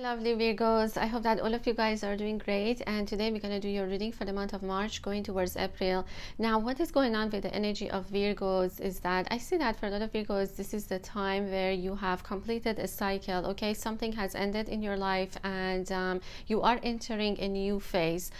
Lovely Virgos, I hope that all of you guys are doing great, and today we're going to do your reading for the month of March going towards April. Now what is going on with the energy of Virgos is that I see that for a lot of Virgos this is the time where you have completed a cycle. Okay, something has ended in your life and you are entering a new phase.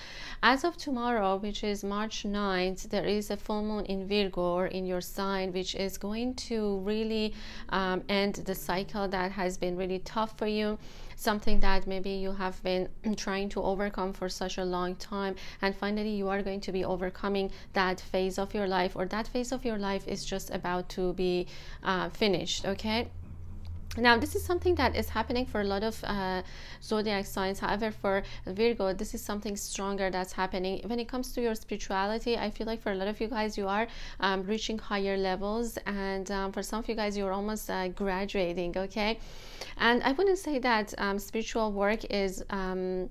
As of tomorrow, which is March 9th, there is a full moon in Virgo, or in your sign, which is going to really end the cycle that has been really tough for you, something that maybe you have been trying to overcome for such a long time, and finally you are going to be overcoming that phase of your life, or that phase of your life is just about to be finished. Okay, now this is something that is happening for a lot of zodiac signs. However, for Virgo, this is something stronger that's happening when it comes to your spirituality. I feel like for a lot of you guys, you are reaching higher levels, and for some of you guys, you're almost graduating. Okay, and I wouldn't say that spiritual work is ever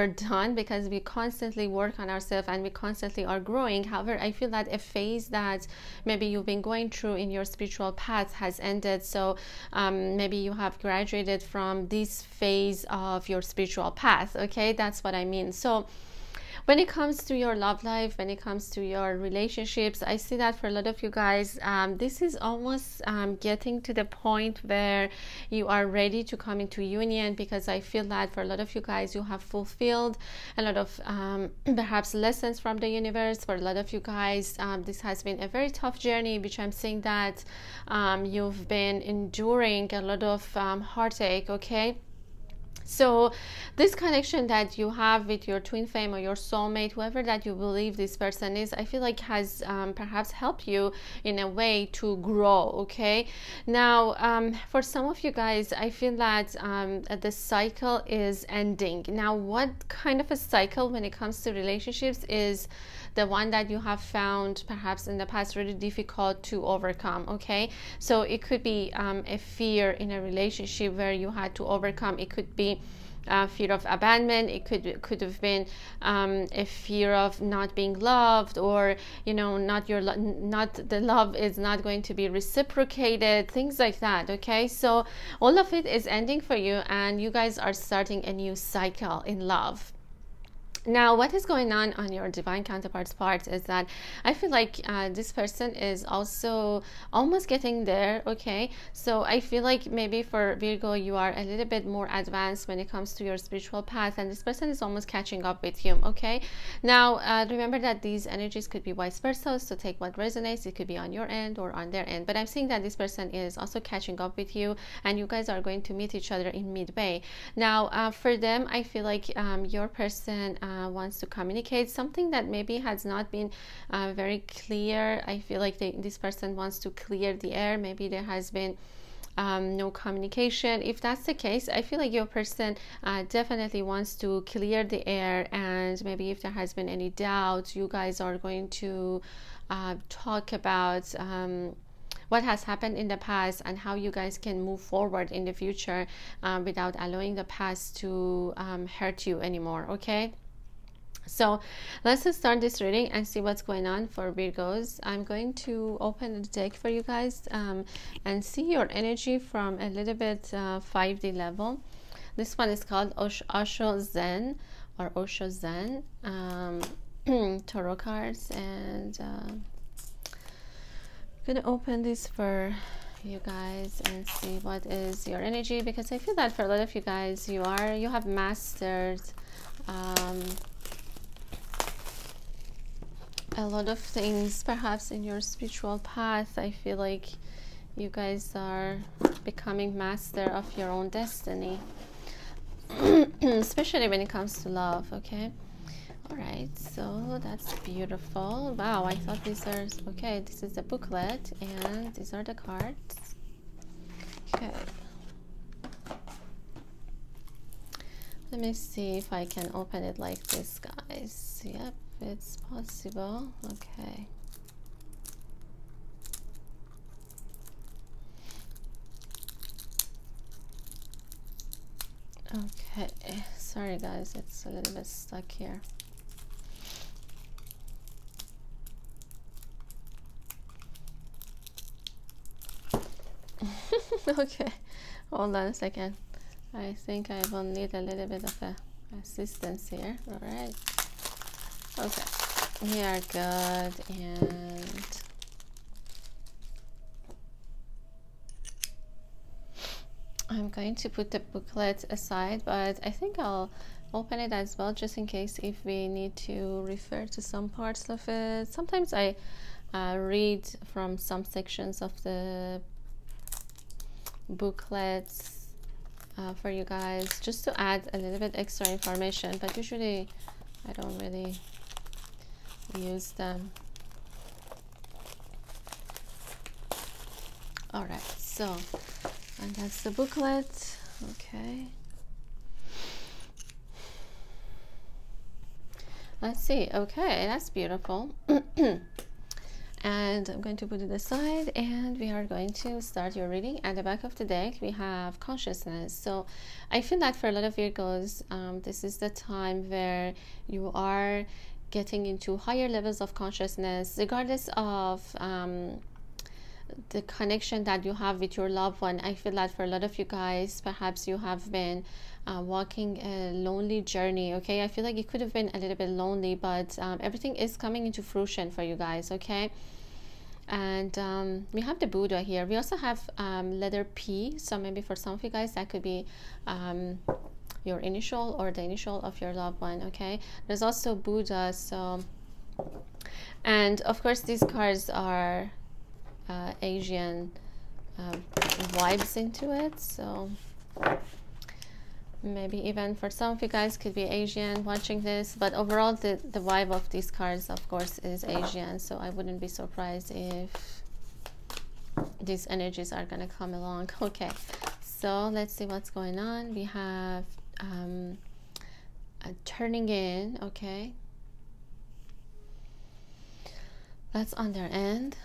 done, because we constantly work on ourselves and we constantly are growing. However, I feel that a phase that maybe you've been going through in your spiritual path has ended. So maybe you have graduated from this phase of your spiritual path. Okay, that's what I mean. So when it comes to your love life, when it comes to your relationships, I see that for a lot of you guys, this is almost getting to the point where you are ready to come into union, because I feel that for a lot of you guys, you have fulfilled a lot of perhaps lessons from the universe. For a lot of you guys, this has been a very tough journey, which I'm saying that you've been enduring a lot of heartache. Okay, so this connection that you have with your twin flame or your soulmate, whoever that you believe this person is, I feel like has perhaps helped you in a way to grow. Okay, now for some of you guys, I feel that the cycle is ending. Now what kind of a cycle when it comes to relationships is the one that you have found perhaps in the past really difficult to overcome? Okay, so it could be a fear in a relationship where you had to overcome. It could be fear of abandonment. It could have been a fear of not being loved, or not the love is not going to be reciprocated, things like that. Okay, so all of it is ending for you, and you guys are starting a new cycle in love. Now what is going on your divine counterpart's part is that I feel like this person is also almost getting there. Okay, so I feel like maybe for Virgo, you are a little bit more advanced when it comes to your spiritual path, and this person is almost catching up with you. Okay, now remember that these energies could be vice versa, so take what resonates. It could be on your end or on their end, but I'm seeing that this person is also catching up with you, and you guys are going to meet each other in midway. Now for them, I feel like your person wants to communicate something that maybe has not been very clear. I feel like this person wants to clear the air. Maybe there has been no communication. If that's the case, I feel like your person definitely wants to clear the air, and maybe if there has been any doubt, you guys are going to talk about what has happened in the past and how you guys can move forward in the future without allowing the past to hurt you anymore. Okay, so let's just start this reading and see what's going on for Virgos. I'm going to open the deck for you guys and see your energy from a little bit 5D level. This one is called Osho Zen, or Osho Zen tarot cards, and I'm gonna open this for you guys and see what is your energy, because I feel that for a lot of you guys, you have mastered a lot of things perhaps in your spiritual path. I feel like you guys are becoming master of your own destiny, especially when it comes to love. Okay, all right, so that's beautiful. Wow, I thought these are okay. This is the booklet and these are the cards. Okay, let me see if I can open it like this, guys. Yep, it's possible. Okay, okay, sorry guys, it's a little bit stuck here. Okay, hold on a second. I think I will need a little bit of assistance here. All right. Okay. We are good. And I'm going to put the booklet aside, but I think I'll open it as well, just in case if we need to refer to some parts of it. Sometimes I read from some sections of the booklets for you guys, just to add a little bit extra information, but usually I don't really use them. All right, so, and that's the booklet. Okay, let's see. Okay, that's beautiful. And I'm going to put it aside, and we are going to start your reading. At the back of the deck we have consciousness. So I feel that for a lot of Virgos, this is the time where you are getting into higher levels of consciousness, regardless of the connection that you have with your loved one. I feel that for a lot of you guys, perhaps you have been walking a lonely journey. Okay, I feel like it could have been a little bit lonely, but everything is coming into fruition for you guys. Okay, and we have the Buddha here. We also have letter P, so maybe for some of you guys that could be your initial or the initial of your loved one. Okay, there's also Buddha. So, and of course these cards are Asian vibes into it, so maybe even for some of you guys could be Asian watching this, but overall the vibe of these cards of course is Asian, so I wouldn't be surprised if these energies are gonna come along. Okay, so let's see what's going on. We have turning in. Okay, that's on their end.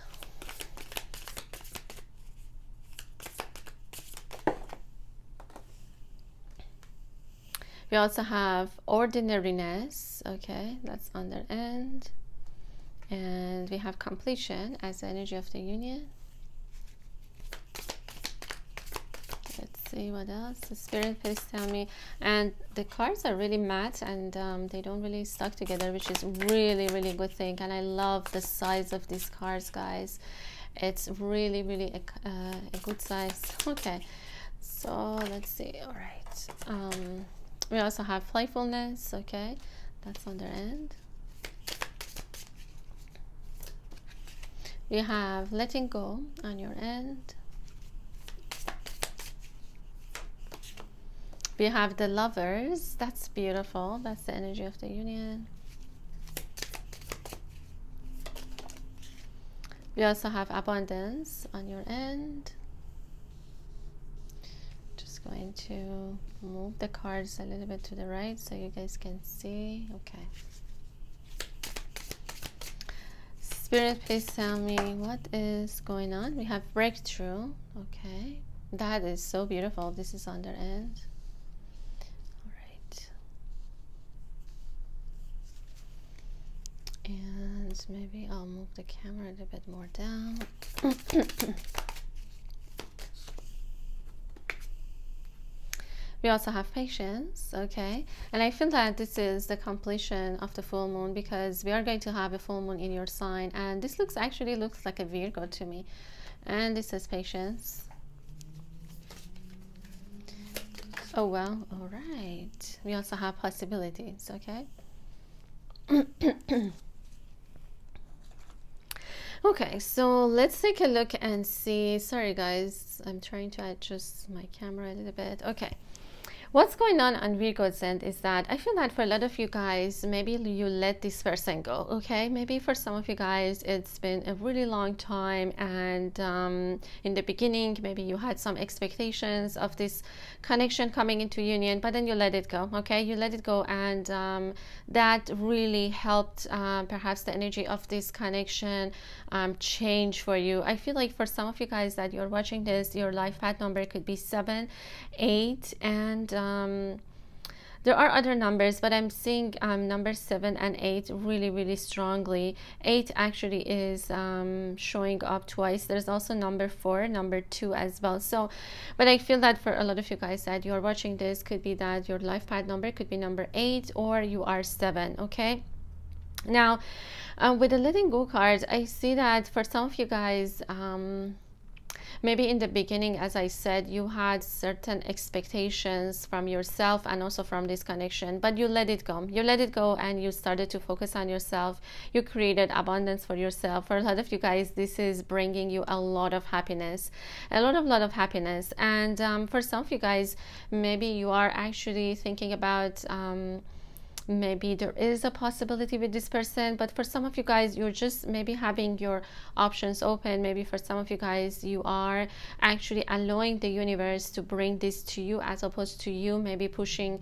We also have ordinariness. Okay, that's on their end. And we have completion as the energy of the union. Let's see what else. The Spirit, please tell me. And the cards are really matte, and they don't really stuck together, which is really, really good thing. And I love the size of these cards, guys. It's really, really a good size. Okay, so let's see. All right. We also have playfulness. Okay, that's on their end. We have letting go on your end. We have the Lovers. That's beautiful. That's the energy of the union. We also have abundance on your end. Just going to move the cards a little bit to the right so you guys can see. Okay. Spirit, please tell me what is going on. We have breakthrough. Okay, that is so beautiful. This is on their end. All right, and maybe I'll move the camera a little bit more down. We also have patience. Okay, and I feel that this is the completion of the full moon, because we are going to have a full moon in your sign, and this actually looks like a Virgo to me. And this is patience. Oh well, all right. We also have possibilities. Okay. Okay, so let's take a look and see. Sorry guys, I'm trying to adjust my camera a little bit. Okay, what's going on Virgo's end is that I feel that for a lot of you guys, maybe you let this person go. Okay, maybe for some of you guys it's been a really long time, and in the beginning maybe you had some expectations of this connection coming into union, but then you let it go. Okay, you let it go, and that really helped perhaps the energy of this connection change for you. I feel like for some of you guys that you're watching this, your life path number could be 7, 8, and There are other numbers, but I'm seeing number 7 and 8 really, really strongly. 8 actually is showing up twice. There's also number 4, number 2 as well. So, but I feel that for a lot of you guys that you're watching this, could be that your life path number could be number 8 or you are 7, okay? Now, with the letting go card, I see that for some of you guys, maybe in the beginning, as I said, you had certain expectations from yourself and also from this connection, but you let it go. You let it go and you started to focus on yourself. You created abundance for yourself. For a lot of you guys, this is bringing you a lot of happiness, a lot of happiness. And for some of you guys, maybe you are actually thinking about maybe there is a possibility with this person, but for some of you guys, you're just maybe having your options open. Maybe for some of you guys, you are actually allowing the universe to bring this to you, as opposed to you maybe pushing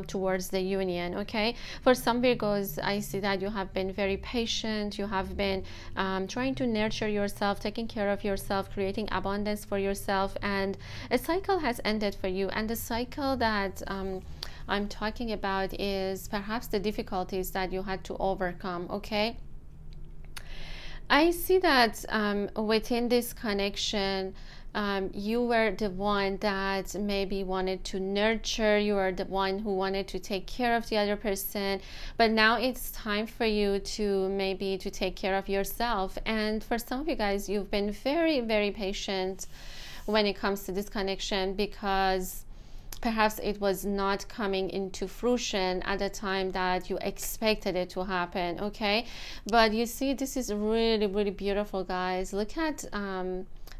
towards the union, okay? For some Virgos, I see that you have been very patient. You have been trying to nurture yourself, taking care of yourself, creating abundance for yourself, and a cycle has ended for you. And the cycle that I'm talking about is perhaps the difficulties that you had to overcome, okay? I see that within this connection, you were the one that maybe wanted to nurture, you were the one who wanted to take care of the other person, but now it's time for you to maybe to take care of yourself. And for some of you guys, you've been very, very patient when it comes to this connection, because perhaps it was not coming into fruition at the time that you expected it to happen, okay? But you see, this is really, really beautiful, guys. Look at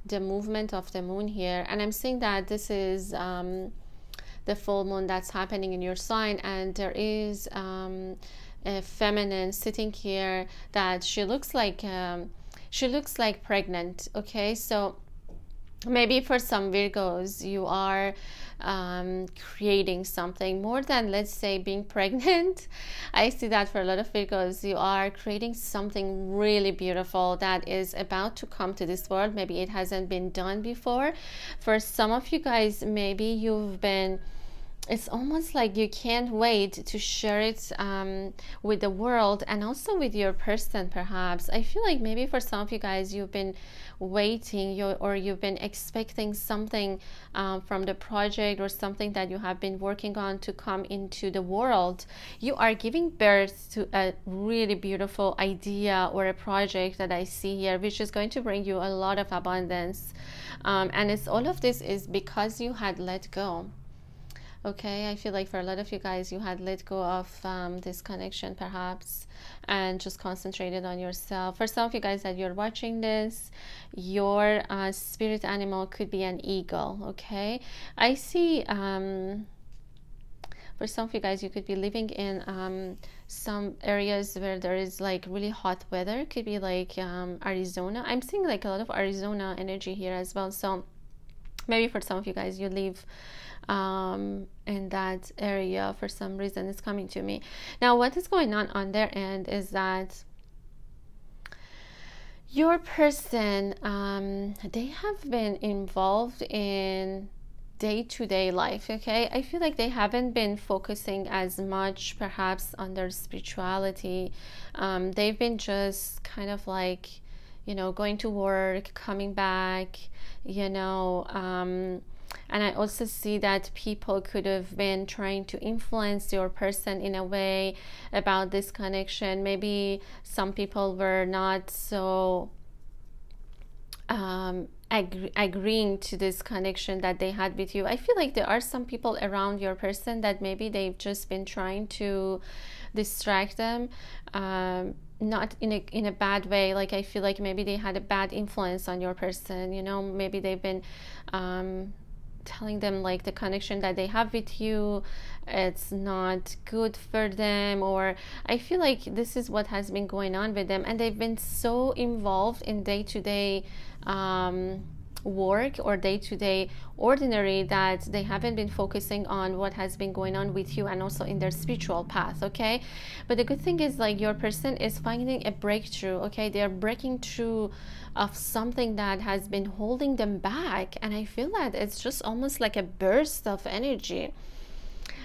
the movement of the moon here, and I'm seeing that this is the full moon that's happening in your sign, and there is a feminine sitting here that she looks like pregnant, okay? So maybe for some Virgos, you are creating something more than, let's say, being pregnant. I see that for a lot of Virgos, you are creating something really beautiful that is about to come to this world. Maybe it hasn't been done before. For some of you guys, maybe you've been, it's almost like you can't wait to share it with the world and also with your person, perhaps. I feel like maybe for some of you guys, you've been waiting or you've been expecting something from the project or something that you have been working on to come into the world. You are giving birth to a really beautiful idea or a project that I see here, which is going to bring you a lot of abundance. And it's all of this is because you had let go. Okay, I feel like for a lot of you guys, you had let go of this connection perhaps and just concentrated on yourself. For some of you guys that you're watching this, your spirit animal could be an eagle, okay? I see for some of you guys, you could be living in some areas where there is like really hot weather. It could be like Arizona. I'm seeing like a lot of Arizona energy here as well. So maybe for some of you guys, you live in that area for some reason. It's coming to me now. What is going on their end is that your person, they have been involved in day-to-day life, okay? I feel like they haven't been focusing as much perhaps on their spirituality. They've been just kind of like, you know, going to work, coming back, you know, and I also see that people could have been trying to influence your person in a way about this connection. Maybe some people were not so agreeing to this connection that they had with you. I feel like there are some people around your person that maybe they've just been trying to distract them, not in a bad way. Like I feel like maybe they had a bad influence on your person, you know. Maybe they've been telling them like the connection that they have with you, it's not good for them, or I feel like this is what has been going on with them, and they've been so involved in day-to-day work or day-to-day ordinary that they haven't been focusing on what has been going on with you and also in their spiritual path, okay? But the good thing is like your person is finding a breakthrough, okay? They're breaking through of something that has been holding them back, and I feel that it's just almost like a burst of energy.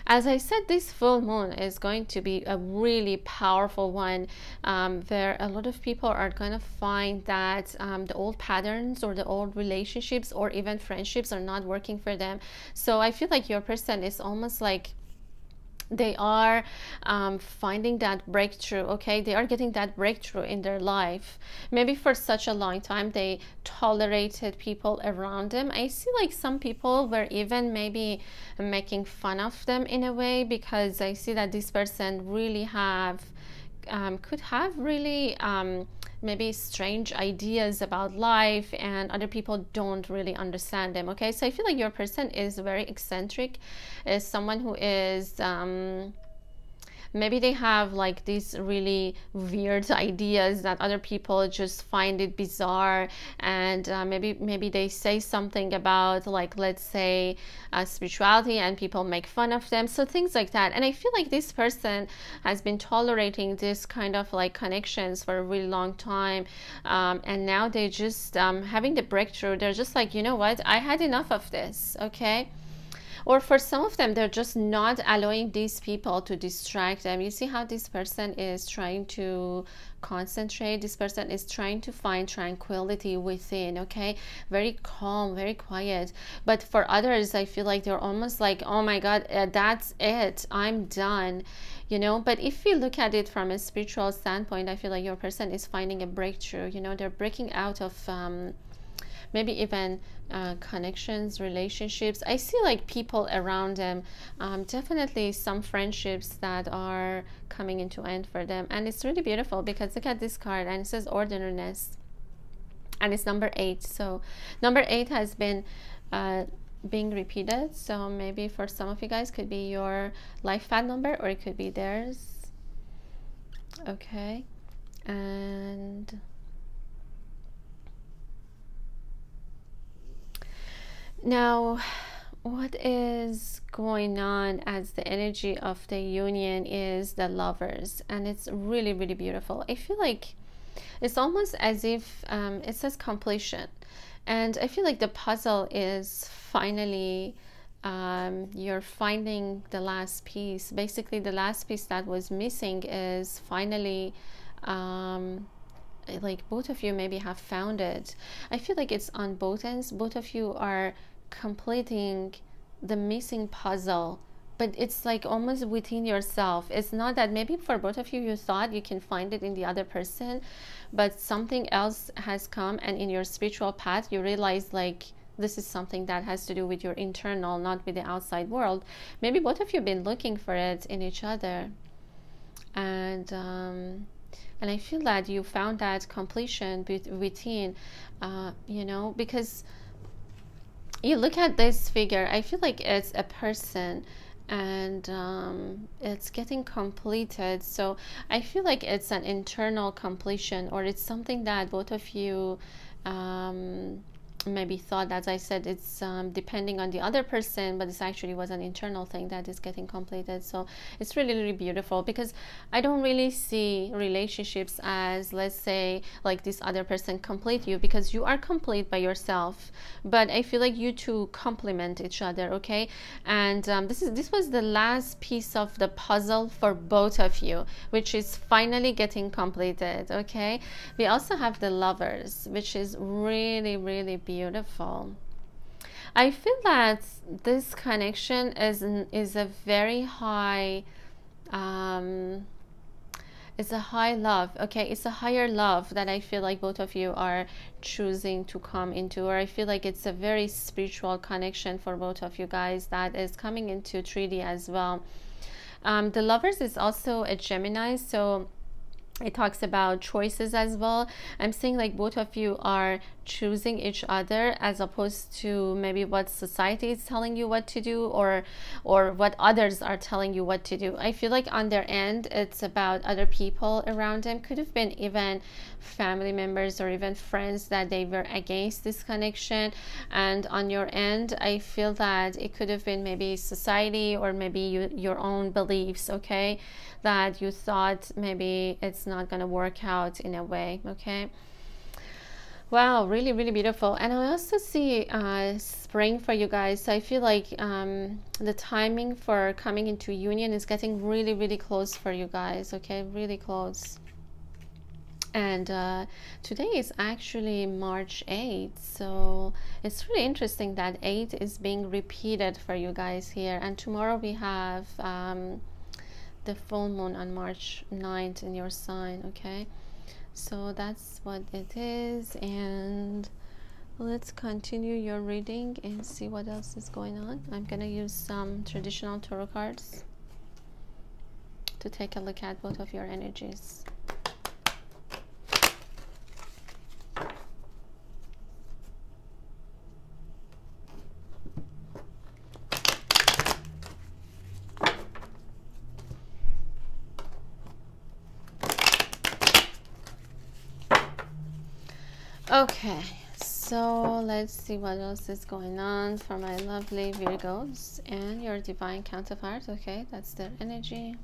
As I said, this full moon is going to be a really powerful one, where a lot of people are going to find that the old patterns or the old relationships or even friendships are not working for them. So I feel like your person is almost like they are finding that breakthrough. Okay, they are getting that breakthrough in their life. Maybe for such a long time they tolerated people around them. I see like some people were even maybe making fun of them in a way, because I see that this person really have could have really maybe strange ideas about life, and other people don't really understand them. Okay, so I feel like your person is very eccentric, is someone who is maybe they have like these really weird ideas that other people just find it bizarre, and maybe they say something about, like, let's say spirituality, and people make fun of them, so things like that. And I feel like this person has been tolerating this kind of like connections for a really long time, and now they just having the breakthrough. They're just like, you know what, I had enough of this. Okay, or for some of them, they're just not allowing these people to distract them. You see how this person is trying to concentrate. This person is trying to find tranquility within. Okay, very calm, very quiet. But for others, I feel like they're almost like, oh my god, that's it, I'm done, you know. But if we look at it from a spiritual standpoint, I feel like your person is finding a breakthrough. You know, they're breaking out of maybe even connections, relationships. I see like people around them, definitely some friendships that are coming into end for them. And it's really beautiful, because look at this card, and it says ordinariness, and it's number 8. So number 8 has been being repeated, so maybe for some of you guys could be your life path number, or it could be theirs. Okay, and now, what is going on as the energy of the union is the Lovers, and it's really, really beautiful. I feel like it's almost as if it says completion, and I feel like the puzzle is finally you're finding the last piece. Basically, the last piece that was missing is finally like both of you maybe have found it. I feel like it's on both ends. Both of you are completing the missing puzzle, but it's like almost within yourself. It's not that maybe for both of you, you thought you can find it in the other person, but something else has come, and in your spiritual path you realize like this is something that has to do with your internal, not with the outside world. Maybe both of you have been looking for it in each other, and I feel that you found that completion within, you know, because you look at this figure, I feel like it's a person, and it's getting completed. So I feel like it's an internal completion, or it's something that both of you maybe thought, as I said, it's depending on the other person, but this actually was an internal thing that is getting completed. So it's really, really beautiful, because I don't really see relationships as, let's say, like this other person complete you, because you are complete by yourself, but I feel like you two complement each other. Okay, and this was the last piece of the puzzle for both of you, which is finally getting completed. Okay, we also have the Lovers, which is really, really beautiful. I feel that this connection is a very high it's a high love. Okay, it's a higher love that I feel like both of you are choosing to come into, or I feel like it's a very spiritual connection for both of you guys that is coming into 3D as well. The Lovers is also a Gemini, so it talks about choices as well. I'm saying like both of you are choosing each other, as opposed to maybe what society is telling you what to do, or what others are telling you what to do. I feel like on their end it's about other people around them. Could have been even family members or even friends that they were against this connection, and on your end I feel that it could have been maybe society, or maybe your own beliefs. Okay, that you thought maybe it's not going to work out in a way. Okay, Wow, really, really beautiful. And I also see spring for you guys. So I feel like the timing for coming into union is getting really, really close for you guys. Okay, really close. And today is actually March 8th, so it's really interesting that 8 is being repeated for you guys here. And tomorrow we have the full moon on March 9th in your sign. Okay, so that's what it is. And let's continue your reading and see what else is going on. I'm gonna use some traditional tarot cards to take a look at both of your energies. Okay, so let's see what else is going on for my lovely Virgos and your divine counterpart. Okay, that's their energy.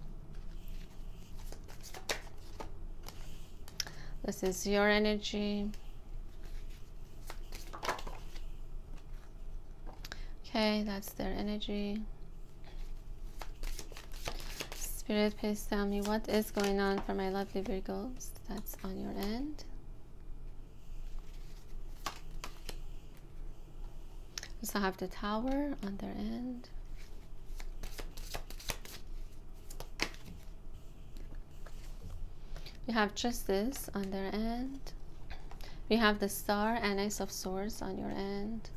This is your energy. Okay, that's their energy. Spirit, please tell me what is going on for my lovely Virgos. That's on your end. Also have the Tower on their end. We have Justice on their end. We have the Star and Ace of Swords on your end.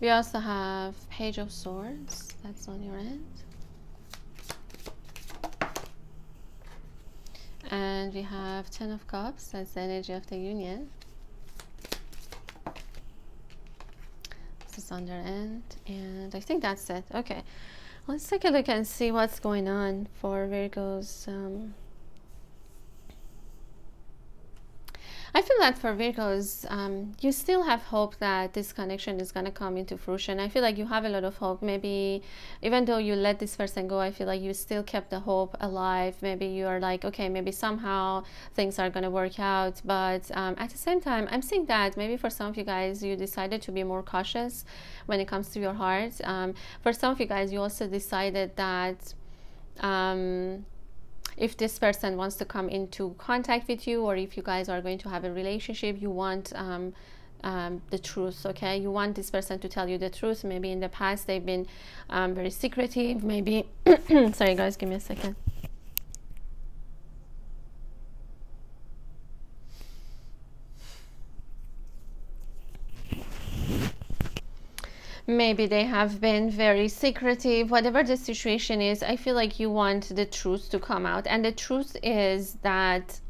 We also have Page of Swords, that's on your end. And we have Ten of Cups, that's the energy of the union. This is on their end, and I think that's it. Okay, let's take a look and see what's going on for Virgos. I feel that for Virgos, you still have hope that this connection is going to come into fruition. I feel like you have a lot of hope. Maybe even though you let this person go, I feel like you still kept the hope alive. Maybe you're like, okay, maybe somehow things are going to work out. But at the same time, I'm seeing that maybe for some of you guys, you decided to be more cautious when it comes to your heart. For some of you guys, you also decided that if this person wants to come into contact with you, or if you guys are going to have a relationship, you want the truth. Okay, you want this person to tell you the truth. Maybe in the past they've been very secretive, maybe sorry guys, give me a second. Maybe they have been very secretive. Whatever the situation is, I feel like you want the truth to come out. And the truth is that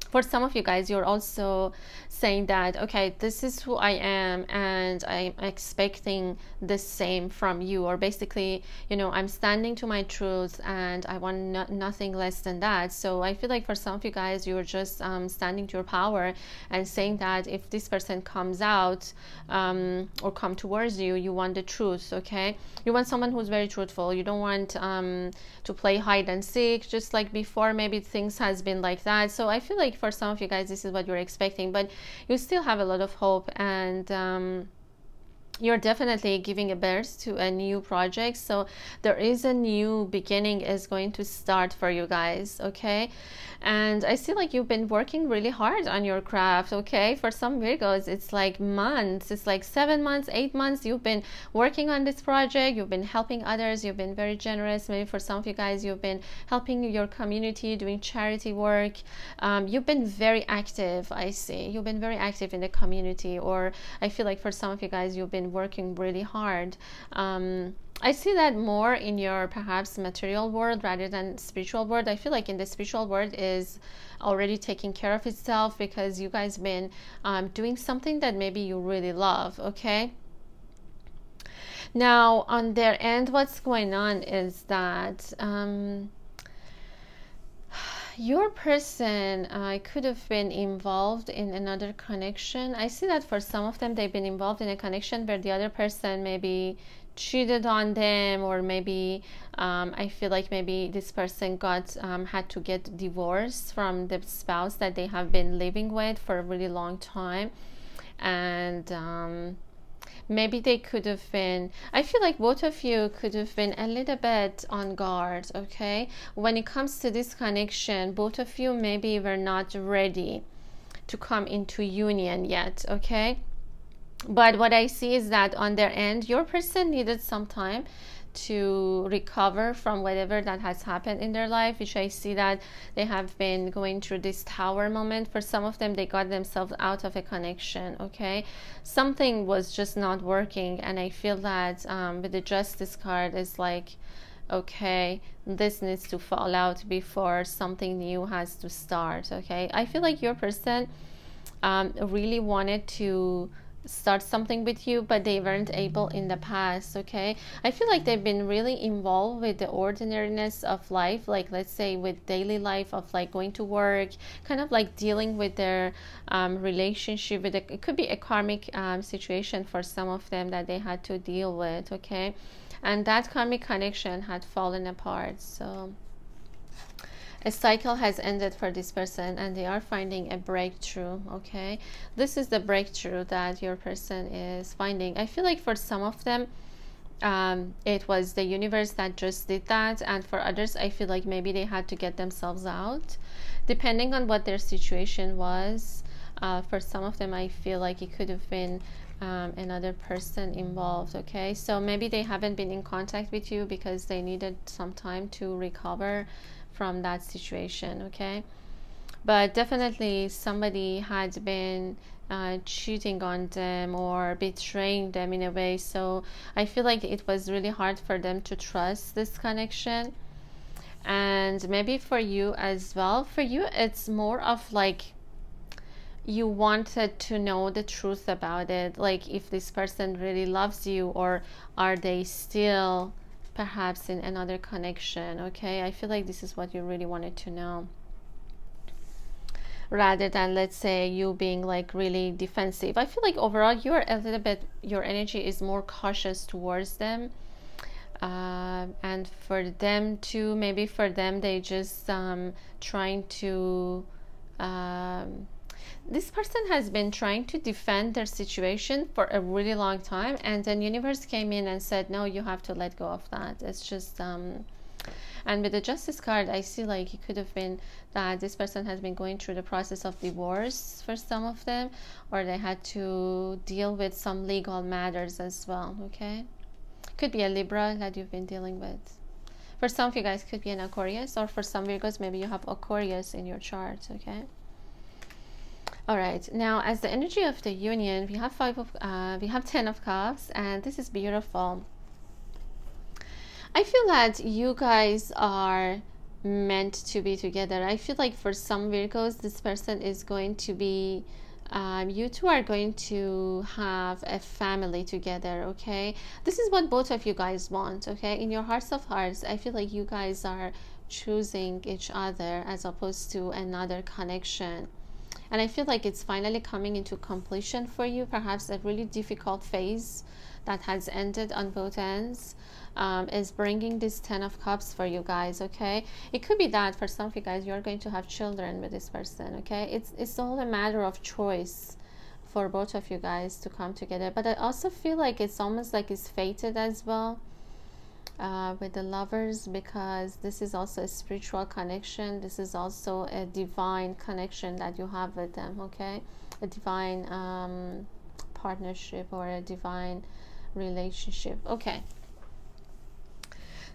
for some of you guys, you're also saying that, okay, this is who I am and I'm expecting the same from you. Or basically, you know, I'm standing to my truth and I want nothing less than that. So I feel like for some of you guys, you're just standing to your power and saying that if this person comes out or come towards you, you want the truth, okay? You want someone who's very truthful. You don't want to play hide and seek, just like before. Maybe things has been like that. So I feel like for some of you guys, this is what you're expecting, but you still have a lot of hope, and you're definitely giving a birth to a new project. So there is a new beginning is going to start for you guys, okay? And I feel like you've been working really hard on your craft, okay? For some Virgos, it's like months, it's like 7 months, 8 months. You've been working on this project, you've been helping others, you've been very generous. Maybe for some of you guys, you've been helping your community, doing charity work. You've been very active, I see. You've been very active in the community, or I feel like for some of you guys, you've been working really hard. I see that more in your perhaps material world rather than spiritual world. I feel like in the spiritual world is already taking care of itself, because you guys been doing something that maybe you really love, okay? Now on their end, what's going on is that your person could have been involved in another connection. I see that for some of them, they've been involved in a connection where the other person maybe cheated on them, or maybe I feel like maybe this person got had to get divorced from the spouse that they have been living with for a really long time. And maybe they could have been, I feel like both of you could have been a little bit on guard, okay? When it comes to this connection, both of you maybe were not ready to come into union yet, okay? But what I see is that on their end, your person needed some time to recover from whatever that has happened in their life, which I see that they have been going through this tower moment. For some of them, they got themselves out of a connection, okay? Something was just not working, and I feel that with the Justice card is like, okay, this needs to fall out before something new has to start, okay? I feel like your person really wanted to start something with you, but they weren't able in the past, okay? I feel like they've been really involved with the ordinariness of life, like let's say with daily life of like going to work, kind of like dealing with their relationship with it could be a karmic situation for some of them that they had to deal with, okay? And that karmic connection had fallen apart. So a cycle has ended for this person, and they are finding a breakthrough, okay? This is the breakthrough that your person is finding. I feel like for some of them, it was the universe that just did that, and for others, I feel like maybe they had to get themselves out, depending on what their situation was. For some of them, I feel like it could have been another person involved, okay? So maybe they haven't been in contact with you because they needed some time to recover from that situation, okay? But definitely somebody had been cheating on them or betraying them in a way, so I feel like it was really hard for them to trust this connection. And maybe for you as well, for you it's more of like you wanted to know the truth about it, like if this person really loves you, or are they still perhaps in another connection, okay? I feel like this is what you really wanted to know, rather than, let's say, you being like really defensive. I feel like overall you're a little bit, your energy is more cautious towards them, and for them too, maybe for them they just trying to this person has been trying to defend their situation for a really long time, and then universe came in and said, no, you have to let go of that. It's just and with the Justice card, I see like it could have been that this person has been going through the process of divorce for some of them, or they had to deal with some legal matters as well, okay? Could be a Libra that you've been dealing with. For some of you guys, could be an Aquarius, or for some Virgos, maybe you have Aquarius in your chart, okay? All right, now as the energy of the union, we have we have 10 of Cups, and this is beautiful. I feel that you guys are meant to be together. I feel like for some Virgos, this person is going to be you two are going to have a family together, okay? This is what both of you guys want, okay? In your hearts of hearts, I feel like you guys are choosing each other as opposed to another connection. And I feel like it's finally coming into completion for you. Perhaps a really difficult phase that has ended on both ends is bringing this 10 of Cups for you guys, okay? It could be that for some of you guys, you're going to have children with this person, okay? It's all a matter of choice for both of you guys to come together. But I also feel like it's almost like it's fated as well. With the Lovers, because this is also a spiritual connection. This is also a divine connection that you have with them, okay? A divine partnership or a divine relationship, okay?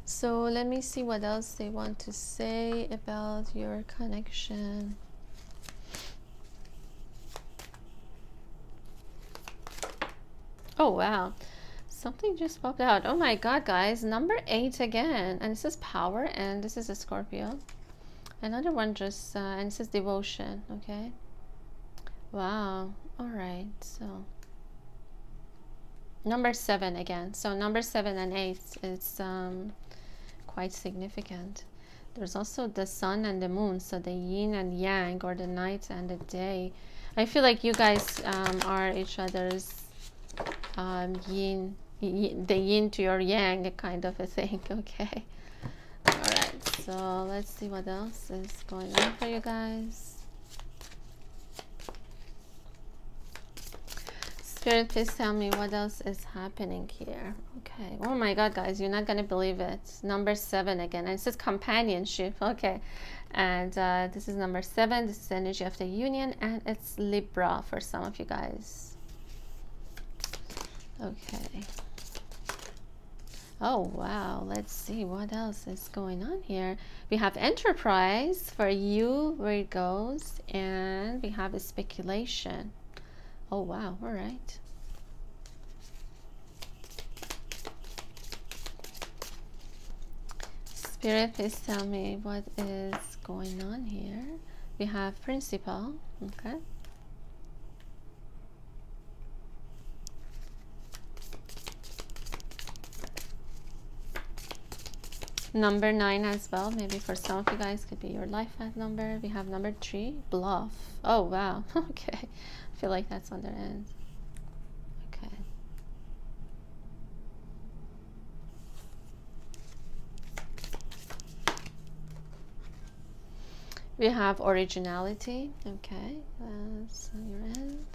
So let me see what else they want to say about your connection. Oh wow, something just popped out. Oh my god, guys, number 8 again, and this is power, and this is a Scorpio. Another one just and it says devotion, okay? Wow. All right, so number 7 again. So number 7 and 8 is quite significant. There's also the sun and the moon, so the yin and yang, or the night and the day. I feel like you guys are each other's yin, the yin to your yang kind of a thing. Okay. All right, so let's see what else is going on for you guys. Spirit, please tell me what else is happening here. Okay. Oh my God, guys, you're not gonna believe it. Number 7 again, and it says companionship. Okay, and this is number 7. This is the energy of the union, and it's Libra for some of you guys. Okay. Oh wow, let's see what else is going on here. We have enterprise for you, Virgos, and we have a speculation. Oh wow, all right. Spirit, please tell me what is going on here. We have principal, okay. Number 9 as well, maybe for some of you guys could be your life path number. We have number 3, bluff. Oh wow, okay. I feel like that's on their end. Okay. We have originality. Okay, that's on your end.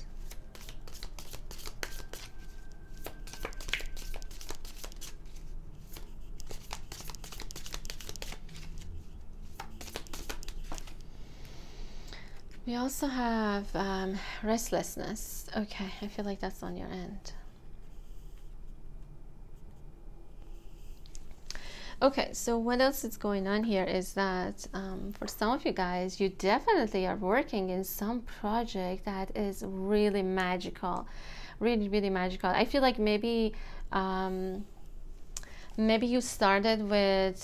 We also have restlessness. Okay, I feel like that's on your end. Okay, so what else is going on here is that for some of you guys, you definitely are working in some project that is really magical, really, really magical. I feel like maybe maybe you started with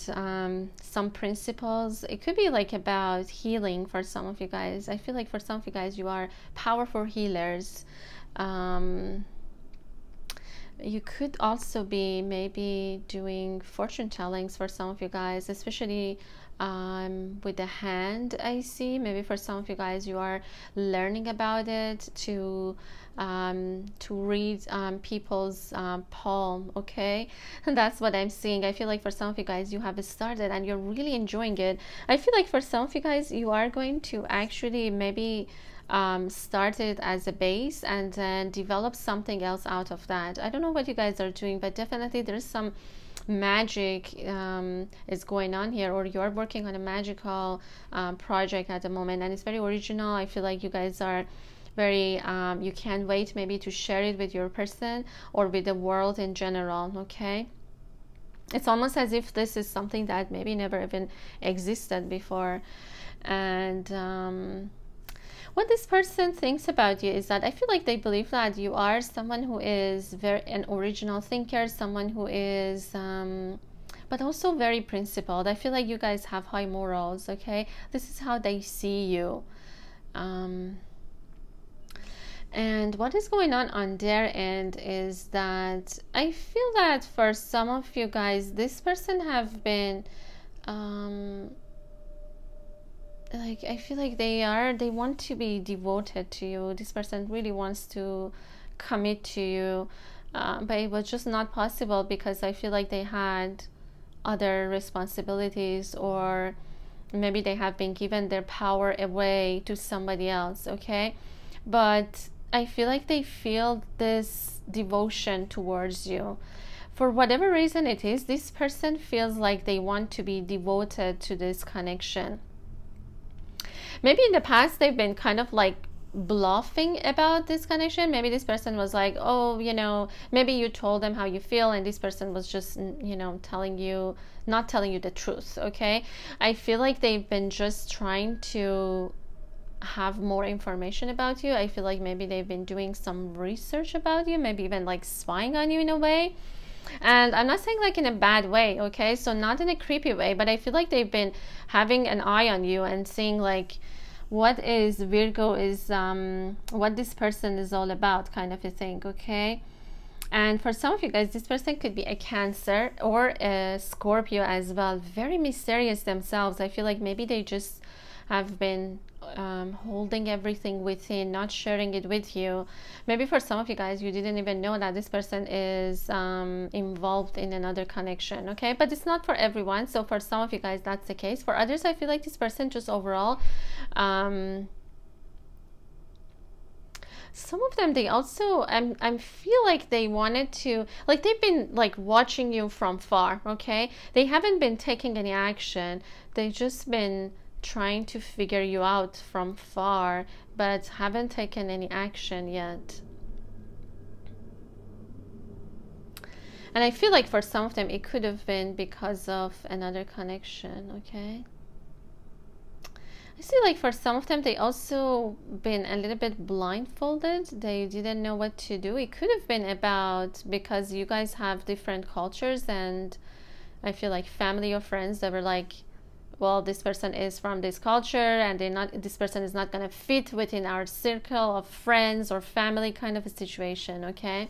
some principles. It could be like about healing for some of you guys. I feel like for some of you guys, you are powerful healers. You could also be maybe doing fortune tellings for some of you guys, especially with the hand. I see maybe for some of you guys, you are learning about it to read people's palm. Okay, and that's what I'm seeing. I feel like for some of you guys, you have started and you're really enjoying it. I feel like for some of you guys, you are going to actually maybe start it as a base and then develop something else out of that. I don't know what you guys are doing, but definitely there's some magic is going on here, or you're working on a magical project at the moment, and it's very original. I feel like you guys are very you can't wait maybe to share it with your person or with the world in general. Okay, it's almost as if this is something that maybe never even existed before. And what this person thinks about you is that I feel like they believe that you are someone who is an original thinker, someone who is but also very principled. I feel like you guys have high morals. Okay, this is how they see you. And what is going on their end is that I feel that for some of you guys, this person have been like, I feel like they want to be devoted to you. This person really wants to commit to you, but it was just not possible because I feel like they had other responsibilities, or maybe they have been given their power away to somebody else. Okay, but I feel like they feel this devotion towards you. For whatever reason it is, this person feels like they want to be devoted to this connection. Maybe in the past they've been kind of like bluffing about this connection. Maybe this person was like, oh, you know, maybe you told them how you feel and this person was just, you know, not telling you the truth. Okay, I feel like they've been just trying to have more information about you. I feel like maybe they've been doing some research about you, maybe even like spying on you in a way. And I'm not saying like in a bad way, okay, so not in a creepy way, but I feel like they've been having an eye on you and seeing like what is Virgo is what this person is all about, kind of a thing. Okay, And for some of you guys, this person could be a Cancer or a Scorpio as well. Very mysterious themselves. I feel like maybe they just have been holding everything within, not sharing it with you. Maybe for some of you guys, you didn't even know that this person is involved in another connection, okay? But it's not for everyone. So for some of you guys, that's the case. For others, I feel like this person just overall some of them, they also I feel like they wanted to, like, they've been like watching you from far, okay? They haven't been taking any action. They've just been trying to figure you out from far, but haven't taken any action yet. And I feel like for some of them, it could have been because of another connection, okay? I see like for some of them, they also been a little bit blindfolded. They didn't know what to do. It could have been about because you guys have different cultures, and I feel like family or friends that were like, well, this person is from this culture and this person is not going to fit within our circle of friends or family kind of a situation, okay?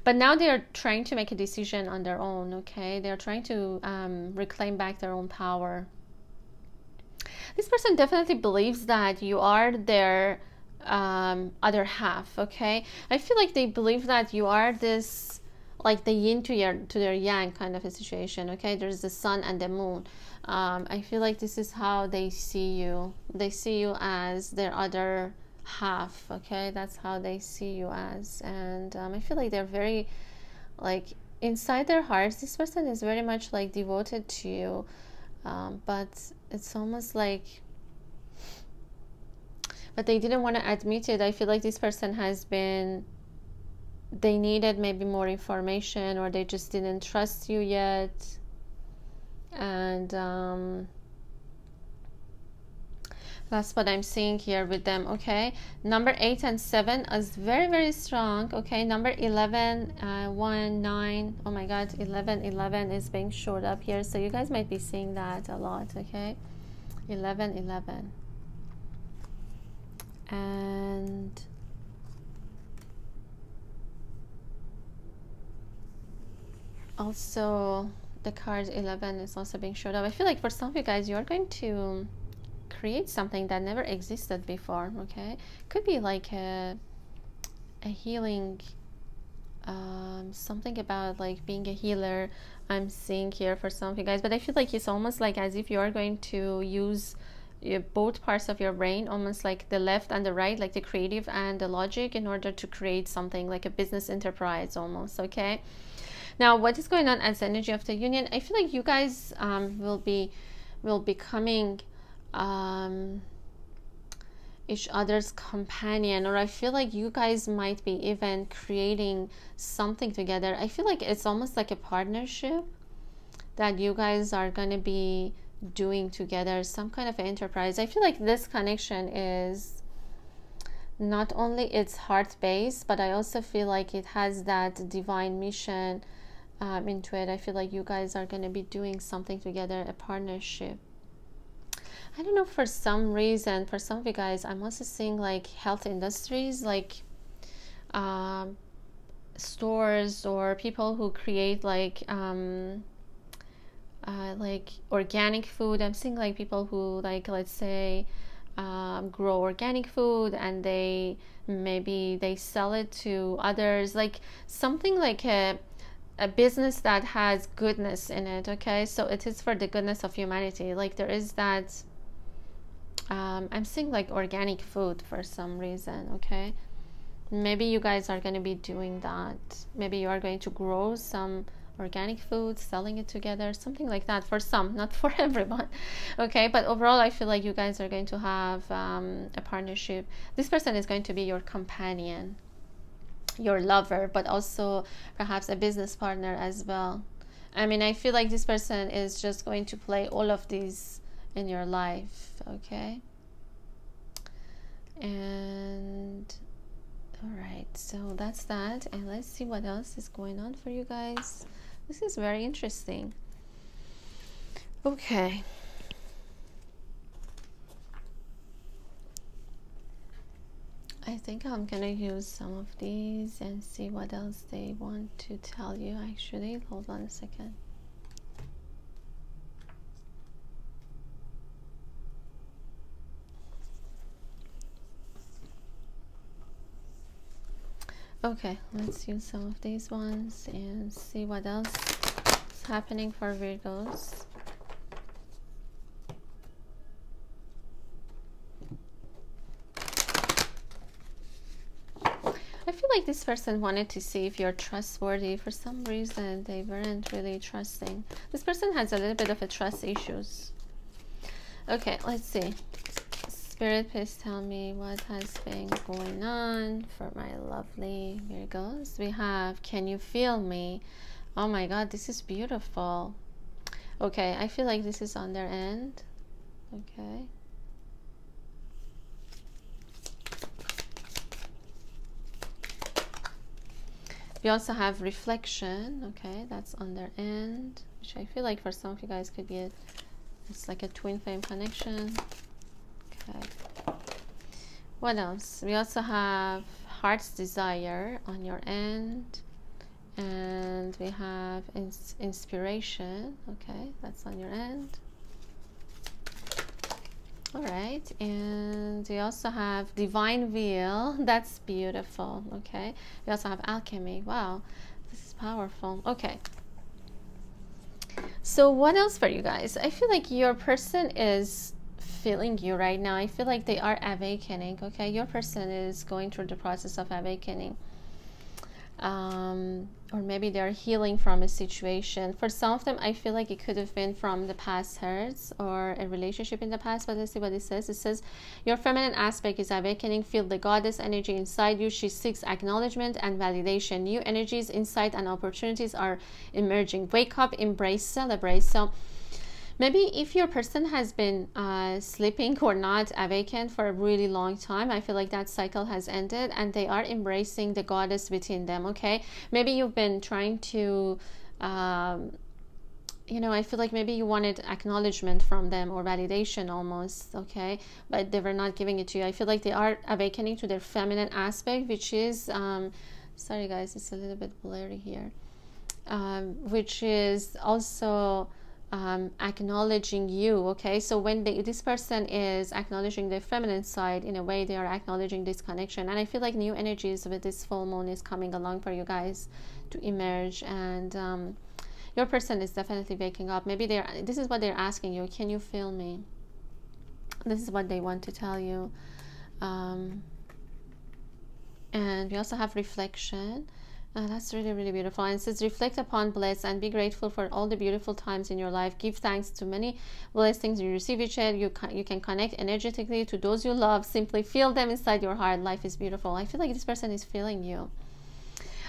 But now they are trying to make a decision on their own, okay? They are trying to reclaim back their own power. This person definitely believes that you are their other half, okay? I feel like they believe that you are this, like the yin to their yang kind of a situation, okay? There's the sun and the moon. I feel like this is how they see you. They see you as their other half, okay? That's how they see you as. And I feel like they're very, like, inside their hearts, this person is very much like devoted to you. But it's almost like, but they didn't want to admit it. I feel like this person has been, they needed maybe more information, or they just didn't trust you yet. And that's what I'm seeing here with them, okay? Number 8 and 7 is very, very strong, okay? Number 11, 1, 9, oh my God, 11 is being showed up here. So you guys might be seeing that a lot, okay? 11. And also the card 11 is also being showed up. I feel like for some of you guys, you're going to create something that never existed before, okay? Could be like a healing, something about like being a healer I'm seeing here for some of you guys. But I feel like it's almost like as if you're going to use both parts of your brain, almost like the left and the right, like the creative and the logic, in order to create something like a business enterprise almost, okay? Now, what is going on as energy of the union? I feel like you guys will be becoming each other's companion, or I feel like you guys might be even creating something together. I feel like it's almost like a partnership that you guys are going to be doing together, some kind of enterprise. I feel like this connection is not only it's heart-based, but I also feel like it has that divine mission into it. I feel like you guys are going to be doing something together, a partnership. I don't know, for some reason, for some of you guys, I'm also seeing like health industries, like stores or people who create like organic food. I'm seeing like people who, like, let's say grow organic food, and they sell it to others, like something like a business that has goodness in it, okay? So it is for the goodness of humanity. Like there is that I'm seeing like organic food for some reason, okay? Maybe you guys are going to be doing that. Maybe you are going to grow some organic food, selling it together, something like that, for some, not for everyone, okay? But overall, I feel like you guys are going to have a partnership. This person is going to be your companion, your lover, but also perhaps a business partner as well. I mean, I feel like this person is just going to play all of these in your life, okay? And all right, so that's that, and let's see what else is going on for you guys. This is very interesting. Okay. I think I'm gonna use some of these and see what else they want to tell you. Actually, hold on a second. Okay, let's use some of these ones and see what else is happening for Virgos. I feel like this person wanted to see if you're trustworthy. For some reason, they weren't really trusting. This person has a little bit of a trust issues. Okay, let's see. Spirit, please tell me what has been going on for my lovely Virgos. We have, can you feel me? Oh my God, this is beautiful. Okay, I feel like this is on their end. Okay. We also have reflection. Okay, that's on their end, which I feel like for some of you guys could be it's like a twin flame connection. Okay. What else? We also have heart's desire on your end, and we have inspiration. Okay, that's on your end. All right, and we also have divine will. That's beautiful. Okay, we also have alchemy. Wow, this is powerful. Okay, so what else for you guys? I feel like your person is feeling you right now. I feel like they are awakening. Okay, your person is going through the process of awakening, or maybe they're healing from a situation. For some of them, I feel like it could have been from the past hurts or a relationship in the past. But let's see what it says. It says your feminine aspect is awakening. Feel the goddess energy inside you. She seeks acknowledgement and validation. New energies, insight, and opportunities are emerging. Wake up, embrace, celebrate. So maybe if your person has been sleeping or not awakened for a really long time, I feel like that cycle has ended and they are embracing the goddess within them. Okay, maybe you've been trying to you know, I feel like maybe you wanted acknowledgement from them or validation almost, okay, but they were not giving it to you. I feel like they are awakening to their feminine aspect, which is sorry guys, it's a little bit blurry here, which is also acknowledging you. Okay, so when this person is acknowledging their feminine side, in a way they are acknowledging this connection. And I feel like new energies with this full moon is coming along for you guys to emerge, and your person is definitely waking up. Maybe this is what they're asking you, can you feel me? This is what they want to tell you. And we also have reflection. That's really, really beautiful. And it says, reflect upon bliss and be grateful for all the beautiful times in your life. Give thanks to many blessings you receive each day. You can connect energetically to those you love. Simply feel them inside your heart. Life is beautiful. I feel like this person is feeling you.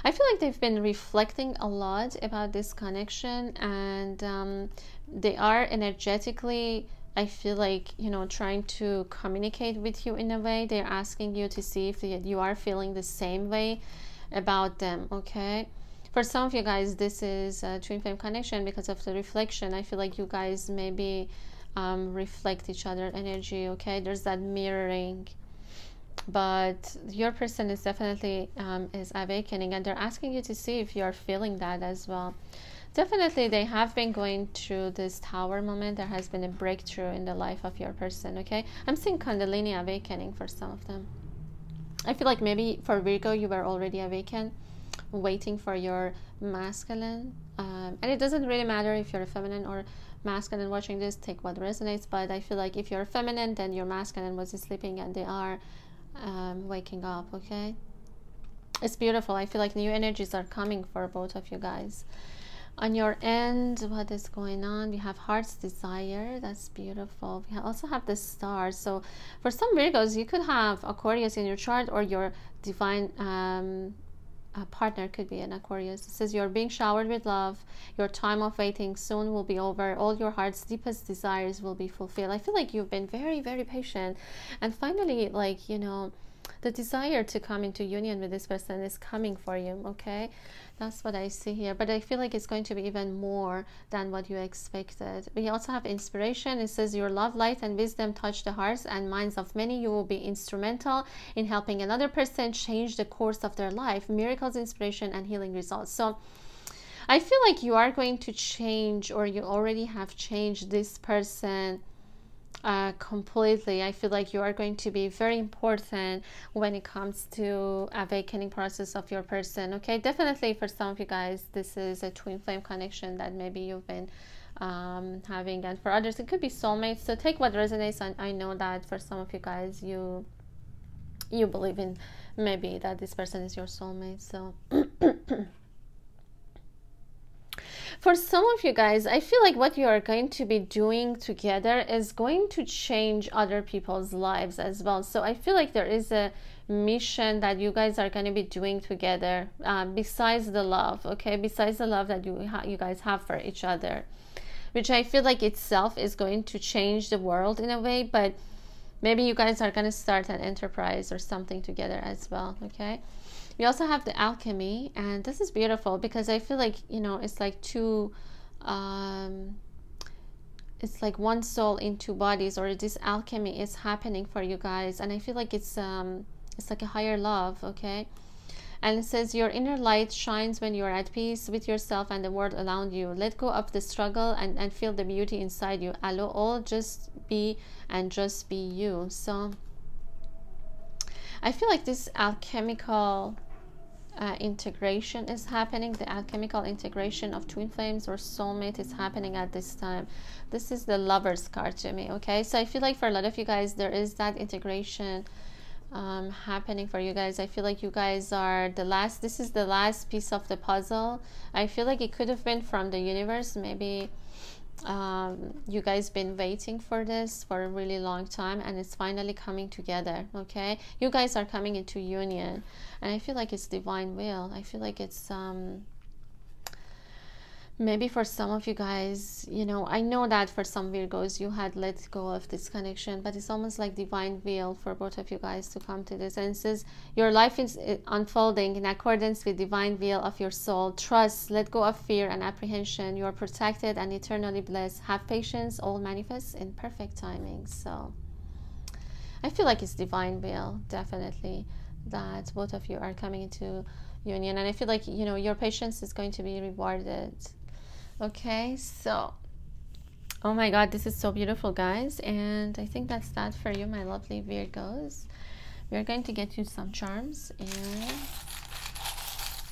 I feel like they've been reflecting a lot about this connection, and they are energetically, I feel like, you know, trying to communicate with you in a way. They're asking you to see if you are feeling the same way about them. Okay, for some of you guys this is a twin flame connection because of the reflection. I feel like you guys maybe reflect each other energy. Okay, there's that mirroring, but your person is definitely is awakening, and they're asking you to see if you're feeling that as well. Definitely they have been going through this tower moment. There has been a breakthrough in the life of your person. Okay, I'm seeing Kundalini awakening for some of them. I feel like maybe for Virgo, you were already awakened, waiting for your masculine. And it doesn't really matter if you're a feminine or masculine watching this, take what resonates. But I feel like if you're feminine, then your masculine was sleeping and they are waking up, okay? It's beautiful. I feel like new energies are coming for both of you guys. On your end, what is going on? We have heart's desire. That's beautiful. We also have the stars. So for some Virgos, you could have Aquarius in your chart, or your divine partner could be an Aquarius. It says you're being showered with love. Your time of waiting soon will be over. All your heart's deepest desires will be fulfilled. I feel like you've been very, very patient, and finally, like, you know, the desire to come into union with this person is coming for you, okay? That's what I see here. But I feel like it's going to be even more than what you expected. We also have inspiration. It says, your love, light, and wisdom touch the hearts and minds of many. You will be instrumental in helping another person change the course of their life. Miracles, inspiration, and healing results. So I feel like you are going to change, or you already have changed this person completely. I feel like you are going to be very important when it comes to awakening process of your person, okay? Definitely for some of you guys, this is a twin flame connection that maybe you've been having, and for others it could be soulmates. So take what resonates. And I know that for some of you guys, you believe in maybe that this person is your soulmate. So for some of you guys, I feel like what you are going to be doing together is going to change other people's lives as well. So I feel like there is a mission that you guys are going to be doing together, besides the love, okay? Besides the love that you guys have for each other, which I feel like itself is going to change the world in a way. But maybe you guys are going to start an enterprise or something together as well, okay? We also have the alchemy, and this is beautiful because I feel like, you know, it's like two, it's like one soul in two bodies, or this alchemy is happening for you guys. And I feel like it's like a higher love, okay? And it says, your inner light shines when you're at peace with yourself and the world around you. Let go of the struggle and feel the beauty inside you. Allow all, just be, and just be you. So I feel like this alchemical integration is happening. The alchemical integration of twin flames or soulmate is happening at this time. This is the Lover's card to me, okay? So I feel like for a lot of you guys, there is that integration happening for you guys. I feel like you guys are this is the last piece of the puzzle. I feel like it could have been from the universe. Maybe you guys been waiting for this for a really long time, and it's finally coming together, okay? You guys are coming into union, and I feel like it's divine will. I feel like it's maybe for some of you guys, you know, I know that for some Virgos you had let go of this connection, but it's almost like divine will for both of you guys to come to this. And it says, your life is unfolding in accordance with divine will of your soul. Trust, let go of fear and apprehension. You are protected and eternally blessed. Have patience, all manifests in perfect timing. So I feel like it's divine will, definitely, that both of you are coming into union. And I feel like, you know, your patience is going to be rewarded. Okay, so oh my god, this is so beautiful, guys. And I think that's that for you, my lovely Virgos. We're going to get you some charms, and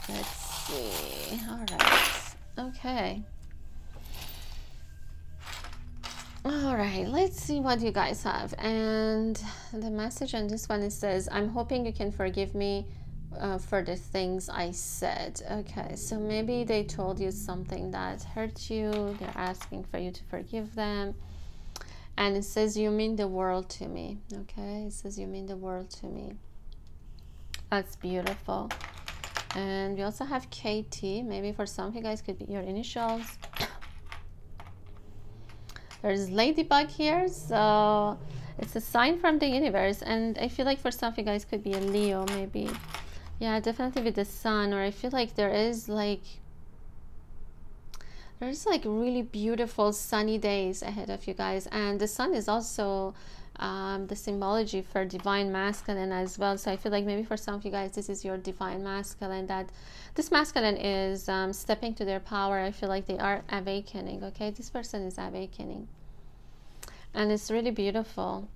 let's see. All right, okay, all right, let's see what you guys have. And the message on this one, it says, I'm hoping you can forgive me for the things I said. Okay, so maybe they told you something that hurt you. They're asking for you to forgive them. And it says, you mean the world to me. Okay, it says, you mean the world to me. That's beautiful. And we also have KT. Maybe for some of you guys could be your initials. There's Ladybug here, so it's a sign from the universe. And I feel like for some of you guys could be a Leo, maybe. Yeah, definitely with the sun. Or I feel like there's like really beautiful sunny days ahead of you guys. And the sun is also the symbology for divine masculine as well. So I feel like maybe for some of you guys, this is your divine masculine, that this masculine is stepping to their power. I feel like they are awakening, okay? This person is awakening, and it's really beautiful.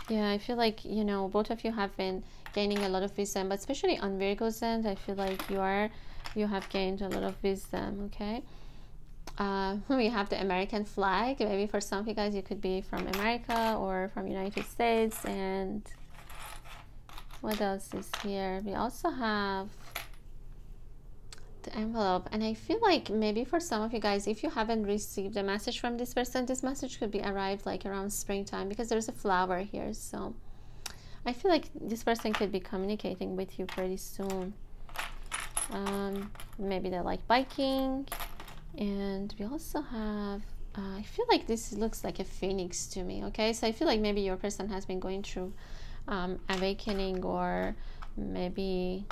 Yeah, I feel like, you know, both of you have been gaining a lot of wisdom, but especially on Virgo's end, I feel like you have gained a lot of wisdom, okay? We have the American flag. Maybe for some of you guys, you could be from America or from United States. And what else is here? We also have the envelope. And I feel like maybe for some of you guys, if you haven't received a message from this person, this message could be arrived like around springtime, because there's a flower here. So I feel like this person could be communicating with you pretty soon. Maybe they like biking. And we also have I feel like this looks like a phoenix to me. Okay, so I feel like maybe your person has been going through awakening, or maybe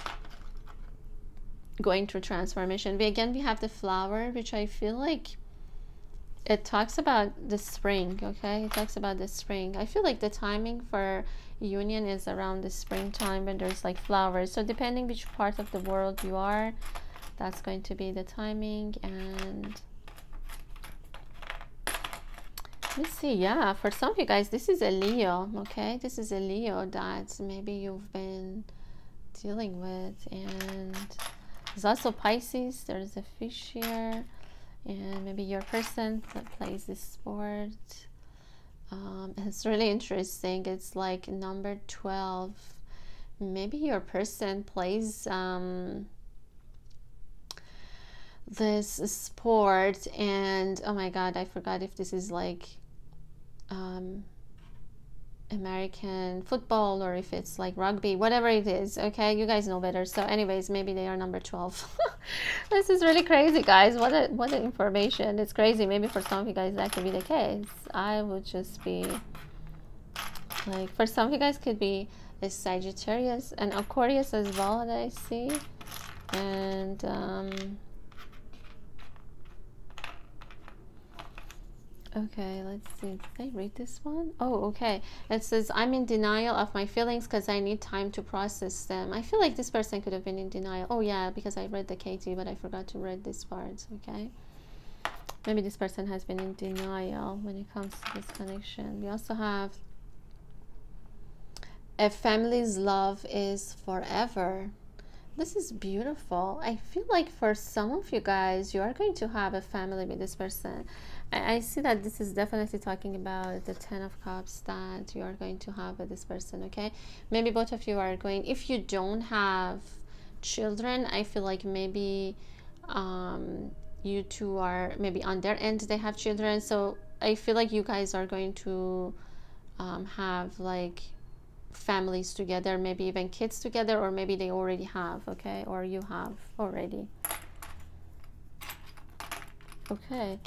going through transformation. We have the flower, which I feel like it talks about the spring. Okay, it talks about the spring. I feel like the timing for union is around the springtime when there's like flowers. So depending which part of the world you are, that's going to be the timing. And let's see, yeah, for some of you guys, this is a Leo. Okay, this is a Leo that maybe you've been dealing with. And there's also Pisces. There's a fish here, and maybe your person that plays this sport. It's really interesting. It's like number 12. Maybe your person plays this sport, and oh my god, I forgot if this is like American football or if it's like rugby, whatever it is. Okay, you guys know better. So anyways, maybe they are number 12. This is really crazy, guys. What an information. It's crazy. Maybe for some of you guys that could be the case. I would just be like, for some of you guys could be a Sagittarius and Aquarius as well that I see. And okay, let's see. Did I read this one? Oh, okay. It says, I'm in denial of my feelings because I need time to process them. I feel like this person could have been in denial. Oh, yeah, because I read the KT, but I forgot to read this part. Okay. Maybe this person has been in denial when it comes to this connection. We also have a family's love is forever. This is beautiful. I feel like for some of you guys, you are going to have a family with this person. I see that this is definitely talking about the 10 of Cups that you are going to have with this person. Okay, maybe both of you are going, if you don't have children, I feel like maybe you two are maybe on their end, they have children. So I feel like you guys are going to have like families together, maybe even kids together, or maybe they already have. Okay, or you have already. Okay,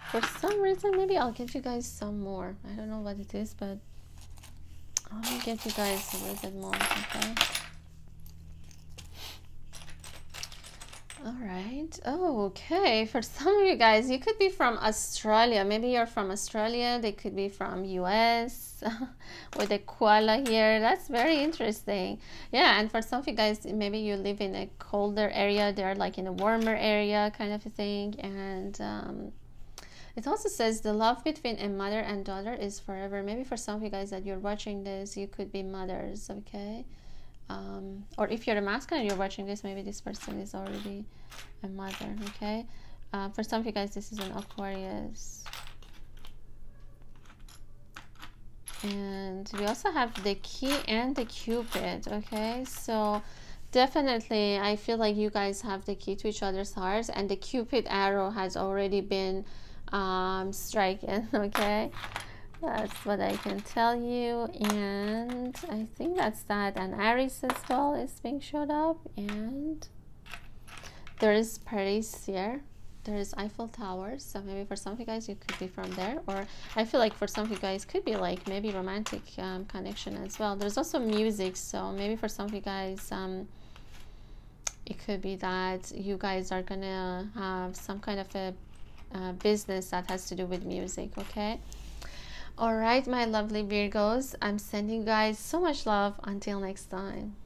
for some reason maybe I'll get you guys some more. I don't know what it is, but I'll get you guys a little bit more. Okay, all right. Oh, okay, for some of you guys, you could be from Australia. Maybe you're from Australia. They could be from US with a koala here. That's very interesting. Yeah, and for some of you guys, maybe you live in a colder area. They're like in a warmer area kind of a thing. And it also says the love between a mother and daughter is forever. Maybe for some of you guys that you're watching this, you could be mothers. Okay, or if you're a masculine and you're watching this, maybe this person is already a mother. Okay, for some of you guys, this is an Aquarius. And we also have the key and the Cupid. Okay, so definitely I feel like you guys have the key to each other's hearts, and the Cupid arrow has already been striking. Okay, that's what I can tell you. And I think that's that. And Aries as well is being showed up, and there is Paris here. There is Eiffel Tower. So maybe for some of you guys, you could be from there, or I feel like for some of you guys could be like maybe romantic connection as well. There's also music, so maybe for some of you guys it could be that you guys are gonna have some kind of a business that has to do with music. Okay, all right, my lovely Virgos, I'm sending you guys so much love. Until next time.